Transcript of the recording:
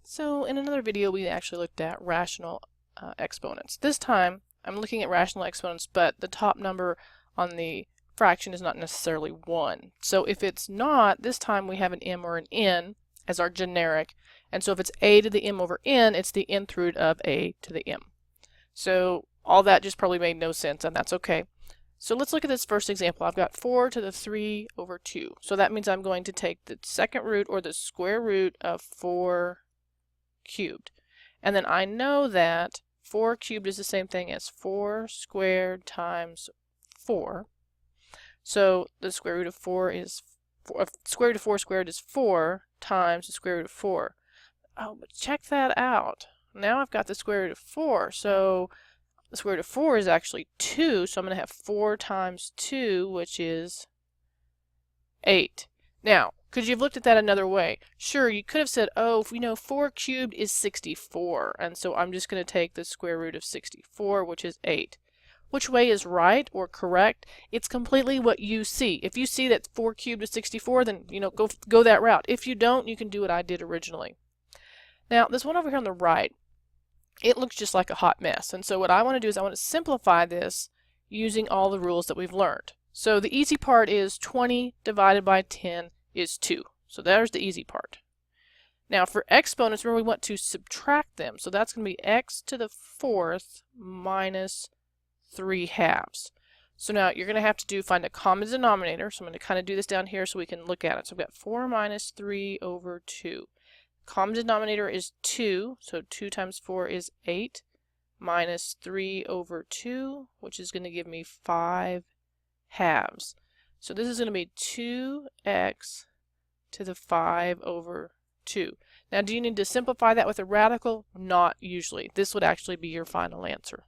So in another video we actually looked at rational exponents. This time I'm looking at rational exponents, but the top number on the fraction is not necessarily 1. So if it's not, this time we have an m or an n as our generic, and so if it's a to the m over n, it's the nth root of a to the m. So all that just probably made no sense, and that's okay. So let's look at this first example. I've got 4 to the 3 over 2. So that means I'm going to take the second root, or the square root, of 4 cubed. And then I know that 4 cubed is the same thing as 4 squared times 4. So the square root of 4 is square root of 4 squared is 4 times the square root of 4. Oh, but check that out. Now I've got the square root of 4. So the square root of 4 is actually 2. So I'm going to have 4 times 2, which is 8. Now, could you have looked at that another way? Sure, you could have said, oh, if we know 4 cubed is 64, and so I'm just going to take the square root of 64, which is 8. Which way is right or correct? It's completely what you see. If you see that 4 cubed is 64, then go that route. If you don't, you can do what I did originally. Now, this one over here on the right, it looks just like a hot mess, and so what I want to do is I want to simplify this using all the rules that we've learned. So the easy part is 20 divided by 10 is 2. So there's the easy part. Now for exponents, remember we want to subtract them. So that's going to be x to the 4th minus 3 halves. So now you're going to have to find a common denominator. So I'm going to kind of do this down here so we can look at it. So we've got 4 minus 3 over 2. Common denominator is 2. So 2 times 4 is 8 minus 3 over 2, which is going to give me 5 halves. So this is going to be 2x to the 5 over 2. Now, do you need to simplify that with a radical? Not usually. This would actually be your final answer.